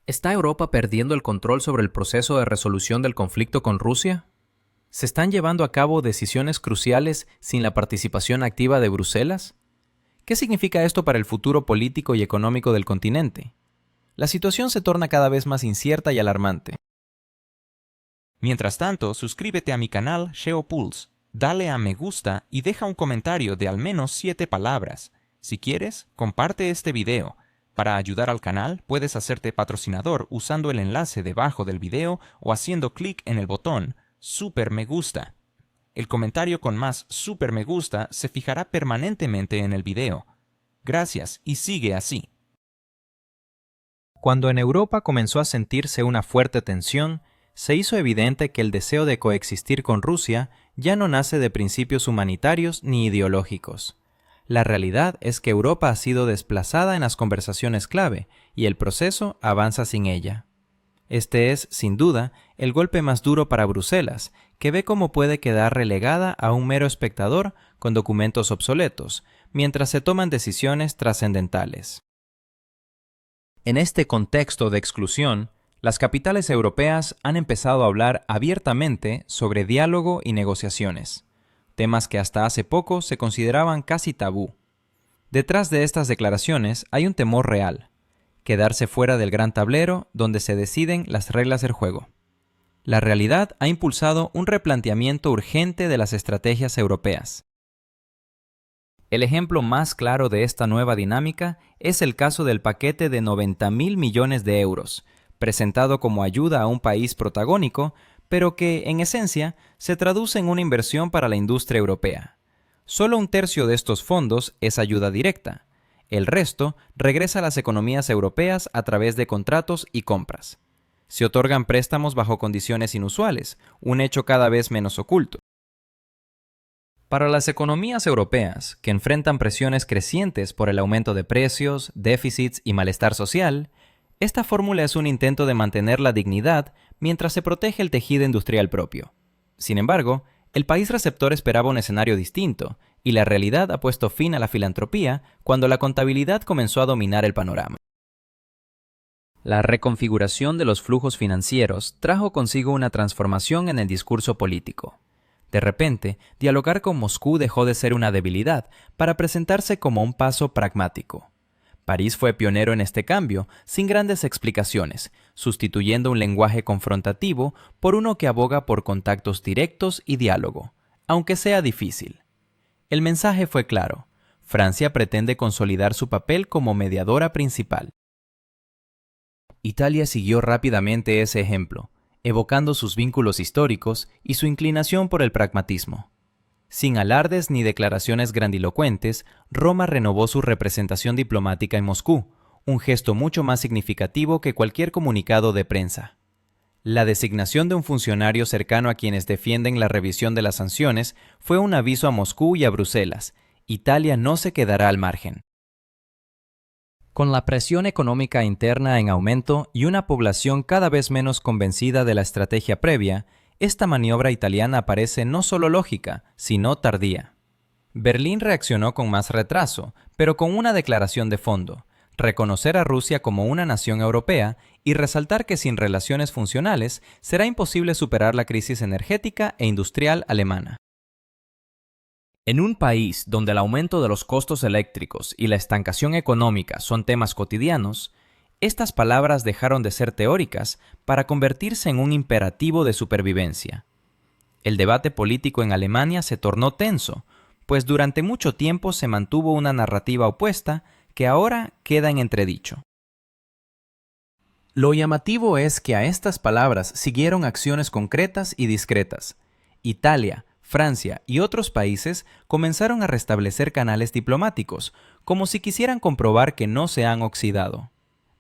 ¿Está Europa perdiendo el control sobre el proceso de resolución del conflicto con Rusia? ¿Se están llevando a cabo decisiones cruciales sin la participación activa de Bruselas? ¿Qué significa esto para el futuro político y económico del continente? La situación se torna cada vez más incierta y alarmante. Mientras tanto, suscríbete a mi canal Geopulse, dale a me gusta y deja un comentario de al menos 7 palabras. Si quieres, comparte este video. Para ayudar al canal, puedes hacerte patrocinador usando el enlace debajo del video o haciendo clic en el botón Super Me Gusta. El comentario con más Super Me Gusta se fijará permanentemente en el video. Gracias y sigue así. Cuando en Europa comenzó a sentirse una fuerte tensión, se hizo evidente que el deseo de coexistir con Rusia ya no nace de principios humanitarios ni ideológicos. La realidad es que Europa ha sido desplazada en las conversaciones clave y el proceso avanza sin ella. Este es, sin duda, el golpe más duro para Bruselas, que ve cómo puede quedar relegada a un mero espectador con documentos obsoletos, mientras se toman decisiones trascendentales. En este contexto de exclusión, las capitales europeas han empezado a hablar abiertamente sobre diálogo y negociaciones, temas que hasta hace poco se consideraban casi tabú. Detrás de estas declaraciones hay un temor real: quedarse fuera del gran tablero donde se deciden las reglas del juego. La realidad ha impulsado un replanteamiento urgente de las estrategias europeas. El ejemplo más claro de esta nueva dinámica es el caso del paquete de 90.000 millones de euros, presentado como ayuda a un país protagónico, pero que, en esencia, se traduce en una inversión para la industria europea. Solo un tercio de estos fondos es ayuda directa. El resto regresa a las economías europeas a través de contratos y compras. Se otorgan préstamos bajo condiciones inusuales, un hecho cada vez menos oculto. Para las economías europeas, que enfrentan presiones crecientes por el aumento de precios, déficits y malestar social, esta fórmula es un intento de mantener la dignidad mientras se protege el tejido industrial propio. Sin embargo, el país receptor esperaba un escenario distinto, y la realidad ha puesto fin a la filantropía cuando la contabilidad comenzó a dominar el panorama. La reconfiguración de los flujos financieros trajo consigo una transformación en el discurso político. De repente, dialogar con Moscú dejó de ser una debilidad para presentarse como un paso pragmático. París fue pionero en este cambio, sin grandes explicaciones, sustituyendo un lenguaje confrontativo por uno que aboga por contactos directos y diálogo, aunque sea difícil. El mensaje fue claro: Francia pretende consolidar su papel como mediadora principal. Italia siguió rápidamente ese ejemplo, evocando sus vínculos históricos y su inclinación por el pragmatismo. Sin alardes ni declaraciones grandilocuentes, Roma renovó su representación diplomática en Moscú, un gesto mucho más significativo que cualquier comunicado de prensa. La designación de un funcionario cercano a quienes defienden la revisión de las sanciones fue un aviso a Moscú y a Bruselas: Italia no se quedará al margen. Con la presión económica interna en aumento y una población cada vez menos convencida de la estrategia previa, esta maniobra italiana parece no solo lógica, sino tardía. Berlín reaccionó con más retraso, pero con una declaración de fondo: reconocer a Rusia como una nación europea y resaltar que sin relaciones funcionales será imposible superar la crisis energética e industrial alemana. En un país donde el aumento de los costos eléctricos y la estancación económica son temas cotidianos, estas palabras dejaron de ser teóricas para convertirse en un imperativo de supervivencia. El debate político en Alemania se tornó tenso, pues durante mucho tiempo se mantuvo una narrativa opuesta que ahora queda en entredicho. Lo llamativo es que a estas palabras siguieron acciones concretas y discretas. Italia, Francia y otros países comenzaron a restablecer canales diplomáticos, como si quisieran comprobar que no se han oxidado.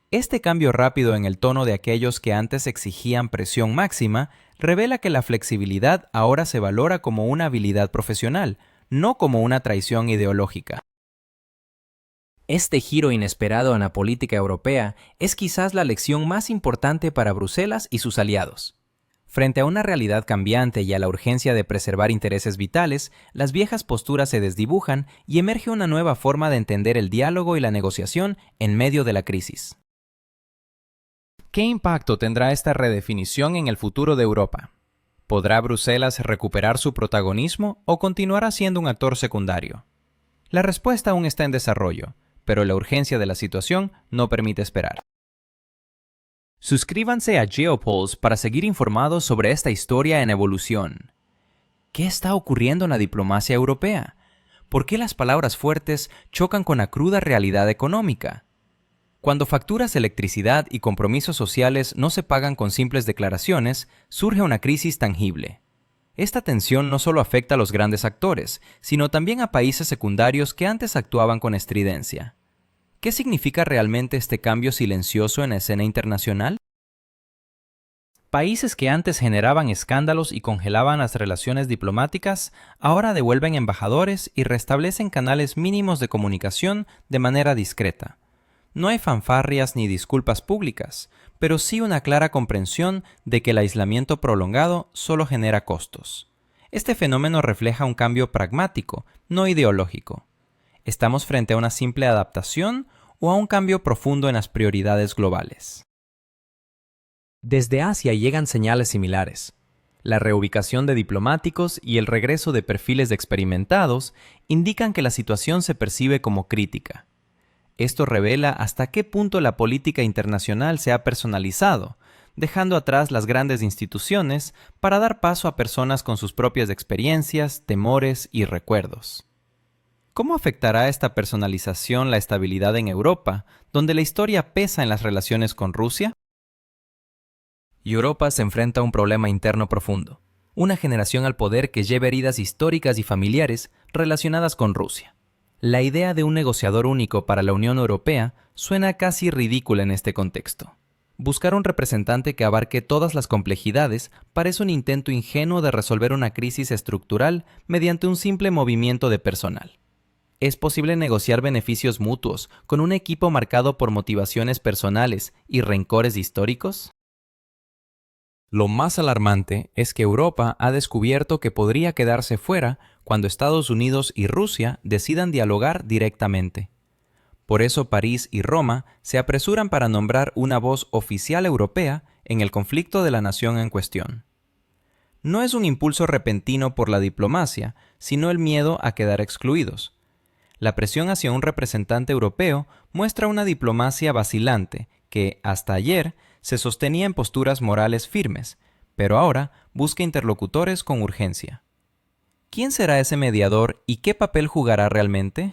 Este cambio rápido en el tono de aquellos que antes exigían presión máxima revela que la flexibilidad ahora se valora como una habilidad profesional, no como una traición ideológica. Este giro inesperado en la política europea es quizás la lección más importante para Bruselas y sus aliados. Frente a una realidad cambiante y a la urgencia de preservar intereses vitales, las viejas posturas se desdibujan y emerge una nueva forma de entender el diálogo y la negociación en medio de la crisis. ¿Qué impacto tendrá esta redefinición en el futuro de Europa? ¿Podrá Bruselas recuperar su protagonismo o continuará siendo un actor secundario? La respuesta aún está en desarrollo, pero la urgencia de la situación no permite esperar. Suscríbanse a Geopulse para seguir informados sobre esta historia en evolución. ¿Qué está ocurriendo en la diplomacia europea? ¿Por qué las palabras fuertes chocan con la cruda realidad económica? Cuando facturas de electricidad y compromisos sociales no se pagan con simples declaraciones, surge una crisis tangible. Esta tensión no solo afecta a los grandes actores, sino también a países secundarios que antes actuaban con estridencia. ¿Qué significa realmente este cambio silencioso en la escena internacional? Países que antes generaban escándalos y congelaban las relaciones diplomáticas, ahora devuelven embajadores y restablecen canales mínimos de comunicación de manera discreta. No hay fanfarrias ni disculpas públicas, pero sí una clara comprensión de que el aislamiento prolongado solo genera costos. Este fenómeno refleja un cambio pragmático, no ideológico. ¿Estamos frente a una simple adaptación o a un cambio profundo en las prioridades globales? Desde Asia llegan señales similares. La reubicación de diplomáticos y el regreso de perfiles de experimentados indican que la situación se percibe como crítica. Esto revela hasta qué punto la política internacional se ha personalizado, dejando atrás las grandes instituciones para dar paso a personas con sus propias experiencias, temores y recuerdos. ¿Cómo afectará esta personalización la estabilidad en Europa, donde la historia pesa en las relaciones con Rusia? Europa se enfrenta a un problema interno profundo, una generación al poder que lleva heridas históricas y familiares relacionadas con Rusia. La idea de un negociador único para la Unión Europea suena casi ridícula en este contexto. Buscar un representante que abarque todas las complejidades parece un intento ingenuo de resolver una crisis estructural mediante un simple movimiento de personal. ¿Es posible negociar beneficios mutuos con un equipo marcado por motivaciones personales y rencores históricos? Lo más alarmante es que Europa ha descubierto que podría quedarse fuera cuando Estados Unidos y Rusia decidan dialogar directamente. Por eso París y Roma se apresuran para nombrar una voz oficial europea en el conflicto de la nación en cuestión. No es un impulso repentino por la diplomacia, sino el miedo a quedar excluidos. La presión hacia un representante europeo muestra una diplomacia vacilante que, hasta ayer, se sostenía en posturas morales firmes, pero ahora busca interlocutores con urgencia. ¿Quién será ese mediador y qué papel jugará realmente?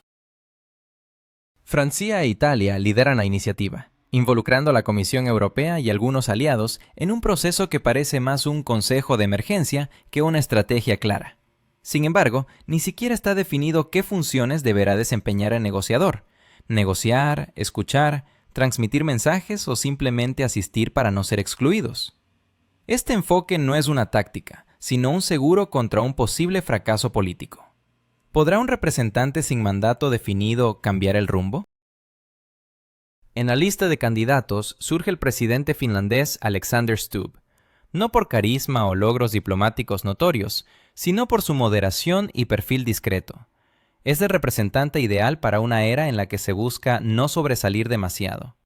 Francia e Italia lideran la iniciativa, involucrando a la Comisión Europea y algunos aliados en un proceso que parece más un consejo de emergencia que una estrategia clara. Sin embargo, ni siquiera está definido qué funciones deberá desempeñar el negociador: negociar, escuchar, transmitir mensajes o simplemente asistir para no ser excluidos. Este enfoque no es una táctica, sino un seguro contra un posible fracaso político. ¿Podrá un representante sin mandato definido cambiar el rumbo? En la lista de candidatos surge el presidente finlandés Alexander Stubb, no por carisma o logros diplomáticos notorios, sino por su moderación y perfil discreto. Es el representante ideal para una era en la que se busca no sobresalir demasiado.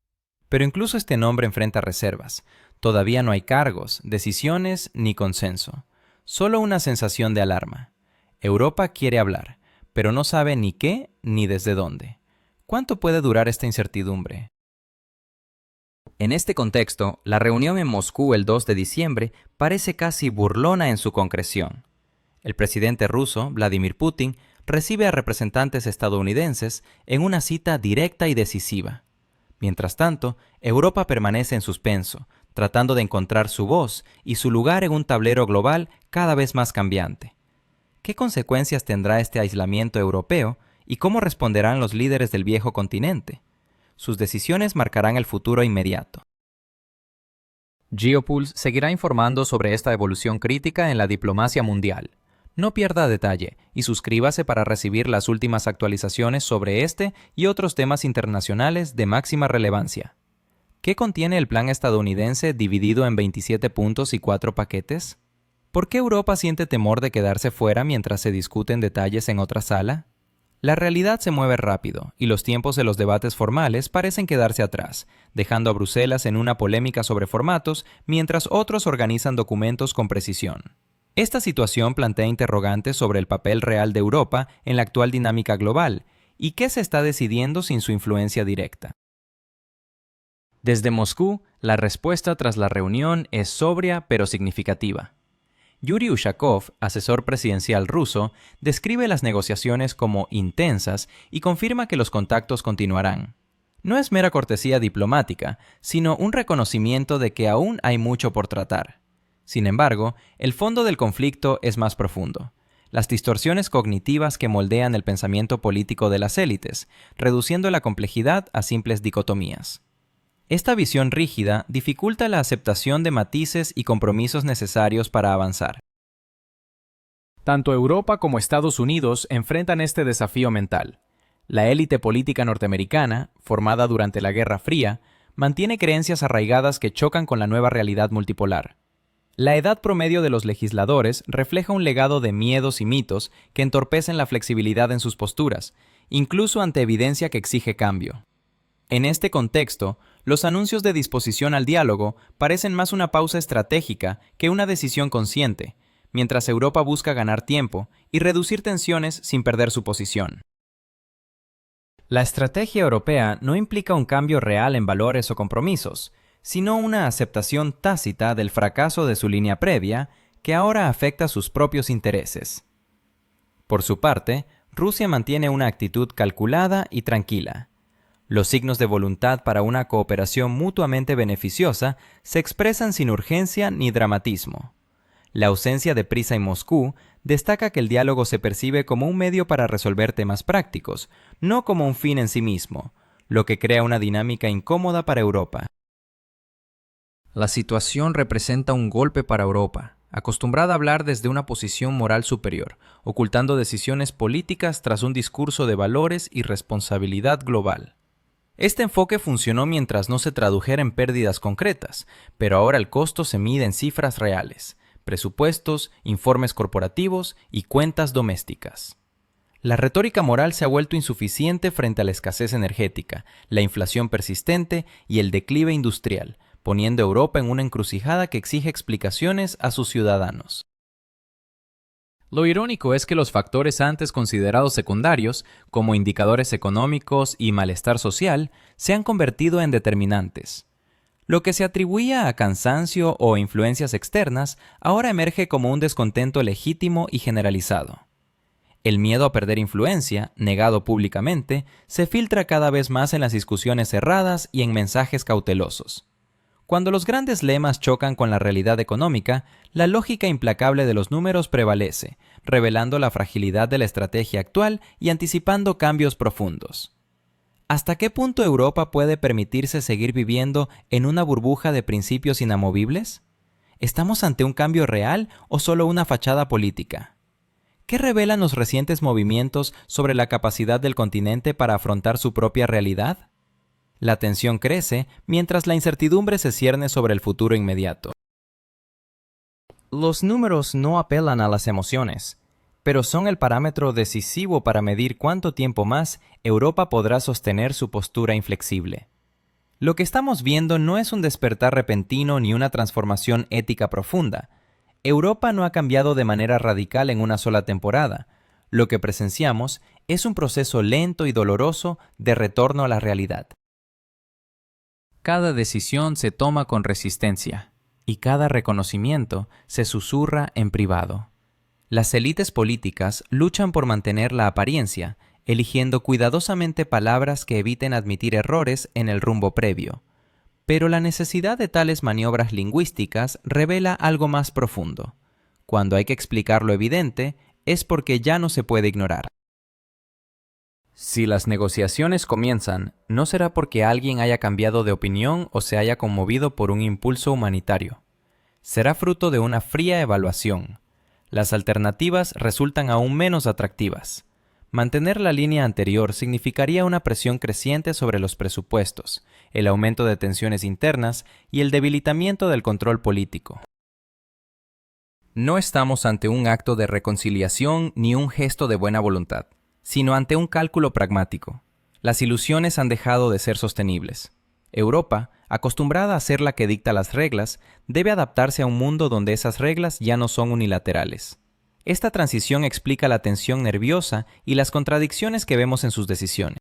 Pero incluso este nombre enfrenta reservas. Todavía no hay cargos, decisiones ni consenso. Solo una sensación de alarma. Europa quiere hablar, pero no sabe ni qué ni desde dónde. ¿Cuánto puede durar esta incertidumbre? En este contexto, la reunión en Moscú el 2 de diciembre parece casi burlona en su concreción. El presidente ruso, Vladimir Putin, recibe a representantes estadounidenses en una cita directa y decisiva. Mientras tanto, Europa permanece en suspenso, tratando de encontrar su voz y su lugar en un tablero global cada vez más cambiante. ¿Qué consecuencias tendrá este aislamiento europeo y cómo responderán los líderes del viejo continente? Sus decisiones marcarán el futuro inmediato. Geopulse seguirá informando sobre esta evolución crítica en la diplomacia mundial. No pierda detalle y suscríbase para recibir las últimas actualizaciones sobre este y otros temas internacionales de máxima relevancia. ¿Qué contiene el plan estadounidense dividido en 27 puntos y 4 paquetes? ¿Por qué Europa siente temor de quedarse fuera mientras se discuten detalles en otra sala? La realidad se mueve rápido, y los tiempos de los debates formales parecen quedarse atrás, dejando a Bruselas en una polémica sobre formatos mientras otros organizan documentos con precisión. Esta situación plantea interrogantes sobre el papel real de Europa en la actual dinámica global y qué se está decidiendo sin su influencia directa. Desde Moscú, la respuesta tras la reunión es sobria pero significativa. Yuri Ushakov, asesor presidencial ruso, describe las negociaciones como intensas y confirma que los contactos continuarán. No es mera cortesía diplomática, sino un reconocimiento de que aún hay mucho por tratar. Sin embargo, el fondo del conflicto es más profundo. Las distorsiones cognitivas que moldean el pensamiento político de las élites, reduciendo la complejidad a simples dicotomías. Esta visión rígida dificulta la aceptación de matices y compromisos necesarios para avanzar. Tanto Europa como Estados Unidos enfrentan este desafío mental. La élite política norteamericana, formada durante la Guerra Fría, mantiene creencias arraigadas que chocan con la nueva realidad multipolar. La edad promedio de los legisladores refleja un legado de miedos y mitos que entorpecen la flexibilidad en sus posturas, incluso ante evidencia que exige cambio. En este contexto, los anuncios de disposición al diálogo parecen más una pausa estratégica que una decisión consciente, mientras Europa busca ganar tiempo y reducir tensiones sin perder su posición. La estrategia europea no implica un cambio real en valores o compromisos, sino una aceptación tácita del fracaso de su línea previa que ahora afecta sus propios intereses. Por su parte, Rusia mantiene una actitud calculada y tranquila. Los signos de voluntad para una cooperación mutuamente beneficiosa se expresan sin urgencia ni dramatismo. La ausencia de prisa en Moscú destaca que el diálogo se percibe como un medio para resolver temas prácticos, no como un fin en sí mismo, lo que crea una dinámica incómoda para Europa. La situación representa un golpe para Europa, acostumbrada a hablar desde una posición moral superior, ocultando decisiones políticas tras un discurso de valores y responsabilidad global. Este enfoque funcionó mientras no se tradujera en pérdidas concretas, pero ahora el costo se mide en cifras reales, presupuestos, informes corporativos y cuentas domésticas. La retórica moral se ha vuelto insuficiente frente a la escasez energética, la inflación persistente y el declive industrial, poniendo a Europa en una encrucijada que exige explicaciones a sus ciudadanos. Lo irónico es que los factores antes considerados secundarios, como indicadores económicos y malestar social, se han convertido en determinantes. Lo que se atribuía a cansancio o influencias externas ahora emerge como un descontento legítimo y generalizado. El miedo a perder influencia, negado públicamente, se filtra cada vez más en las discusiones cerradas y en mensajes cautelosos. Cuando los grandes lemas chocan con la realidad económica, la lógica implacable de los números prevalece, revelando la fragilidad de la estrategia actual y anticipando cambios profundos. ¿Hasta qué punto Europa puede permitirse seguir viviendo en una burbuja de principios inamovibles? ¿Estamos ante un cambio real o solo una fachada política? ¿Qué revelan los recientes movimientos sobre la capacidad del continente para afrontar su propia realidad? La tensión crece mientras la incertidumbre se cierne sobre el futuro inmediato. Los números no apelan a las emociones, pero son el parámetro decisivo para medir cuánto tiempo más Europa podrá sostener su postura inflexible. Lo que estamos viendo no es un despertar repentino ni una transformación ética profunda. Europa no ha cambiado de manera radical en una sola temporada. Lo que presenciamos es un proceso lento y doloroso de retorno a la realidad. Cada decisión se toma con resistencia, y cada reconocimiento se susurra en privado. Las élites políticas luchan por mantener la apariencia, eligiendo cuidadosamente palabras que eviten admitir errores en el rumbo previo. Pero la necesidad de tales maniobras lingüísticas revela algo más profundo. Cuando hay que explicar lo evidente, es porque ya no se puede ignorar. Si las negociaciones comienzan, no será porque alguien haya cambiado de opinión o se haya conmovido por un impulso humanitario. Será fruto de una fría evaluación. Las alternativas resultan aún menos atractivas. Mantener la línea anterior significaría una presión creciente sobre los presupuestos, el aumento de tensiones internas y el debilitamiento del control político. No estamos ante un acto de reconciliación ni un gesto de buena voluntad. sino ante un cálculo pragmático. Las ilusiones han dejado de ser sostenibles. Europa, acostumbrada a ser la que dicta las reglas, debe adaptarse a un mundo donde esas reglas ya no son unilaterales. Esta transición explica la tensión nerviosa y las contradicciones que vemos en sus decisiones.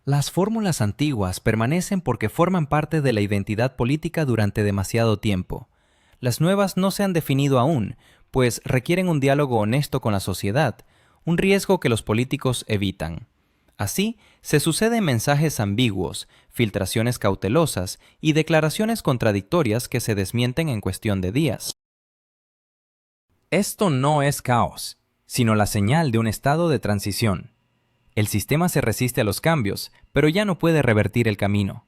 Las fórmulas antiguas permanecen porque forman parte de la identidad política durante demasiado tiempo. Las nuevas no se han definido aún, pues requieren un diálogo honesto con la sociedad, un riesgo que los políticos evitan. Así, se suceden mensajes ambiguos, filtraciones cautelosas y declaraciones contradictorias que se desmienten en cuestión de días. Esto no es caos, sino la señal de un estado de transición. El sistema se resiste a los cambios, pero ya no puede revertir el camino.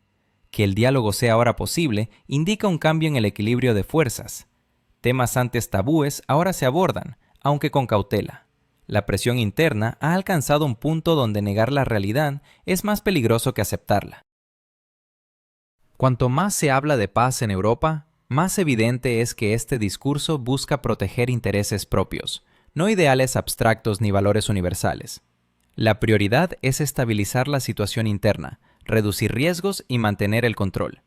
Que el diálogo sea ahora posible indica un cambio en el equilibrio de fuerzas. Temas antes tabúes ahora se abordan, aunque con cautela. La presión interna ha alcanzado un punto donde negar la realidad es más peligroso que aceptarla. Cuanto más se habla de paz en Europa, más evidente es que este discurso busca proteger intereses propios, no ideales abstractos ni valores universales. La prioridad es estabilizar la situación interna, reducir riesgos y mantener el control.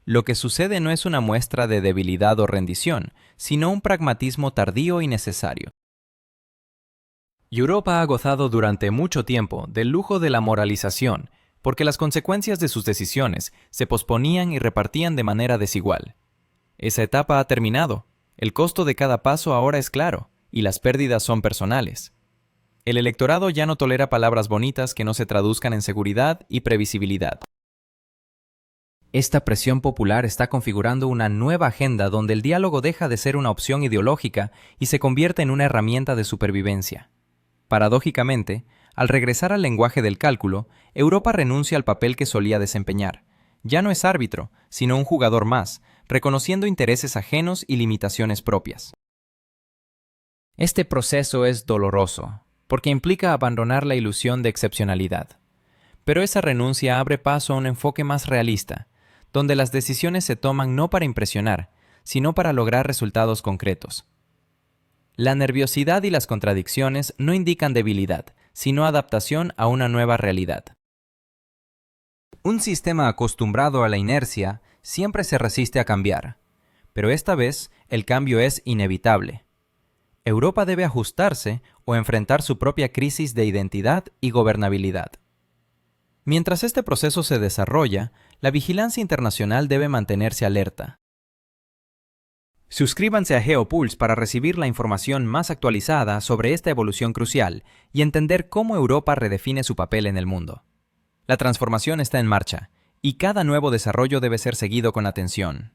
Lo que sucede no es una muestra de debilidad o rendición, sino un pragmatismo tardío y necesario. Europa ha gozado durante mucho tiempo del lujo de la moralización, porque las consecuencias de sus decisiones se posponían y repartían de manera desigual. Esa etapa ha terminado, el costo de cada paso ahora es claro, y las pérdidas son personales. El electorado ya no tolera palabras bonitas que no se traduzcan en seguridad y previsibilidad. Esta presión popular está configurando una nueva agenda donde el diálogo deja de ser una opción ideológica y se convierte en una herramienta de supervivencia. Paradójicamente, al regresar al lenguaje del cálculo, Europa renuncia al papel que solía desempeñar. Ya no es árbitro, sino un jugador más, reconociendo intereses ajenos y limitaciones propias. Este proceso es doloroso, porque implica abandonar la ilusión de excepcionalidad. Pero esa renuncia abre paso a un enfoque más realista, donde las decisiones se toman no para impresionar, sino para lograr resultados concretos. La nerviosidad y las contradicciones no indican debilidad, sino adaptación a una nueva realidad. Un sistema acostumbrado a la inercia siempre se resiste a cambiar, pero esta vez el cambio es inevitable. Europa debe ajustarse o enfrentar su propia crisis de identidad y gobernabilidad. Mientras este proceso se desarrolla, la vigilancia internacional debe mantenerse alerta. Suscríbanse a GeoPulse para recibir la información más actualizada sobre esta evolución crucial y entender cómo Europa redefine su papel en el mundo. La transformación está en marcha, y cada nuevo desarrollo debe ser seguido con atención.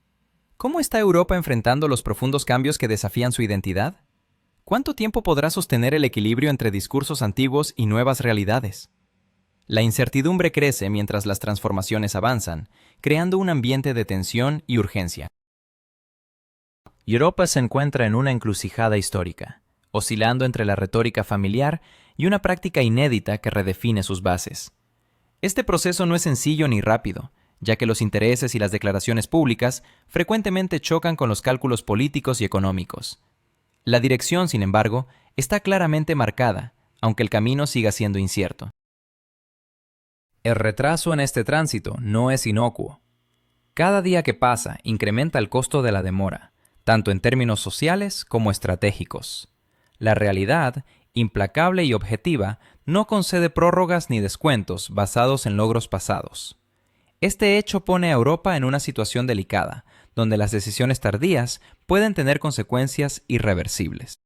¿Cómo está Europa enfrentando los profundos cambios que desafían su identidad? ¿Cuánto tiempo podrá sostener el equilibrio entre discursos antiguos y nuevas realidades? La incertidumbre crece mientras las transformaciones avanzan, creando un ambiente de tensión y urgencia. Europa se encuentra en una encrucijada histórica, oscilando entre la retórica familiar y una práctica inédita que redefine sus bases. Este proceso no es sencillo ni rápido, ya que los intereses y las declaraciones públicas frecuentemente chocan con los cálculos políticos y económicos. La dirección, sin embargo, está claramente marcada, aunque el camino siga siendo incierto. El retraso en este tránsito no es inocuo. Cada día que pasa incrementa el costo de la demora, tanto en términos sociales como estratégicos. La realidad, implacable y objetiva, no concede prórrogas ni descuentos basados en logros pasados. Este hecho pone a Europa en una situación delicada, donde las decisiones tardías pueden tener consecuencias irreversibles.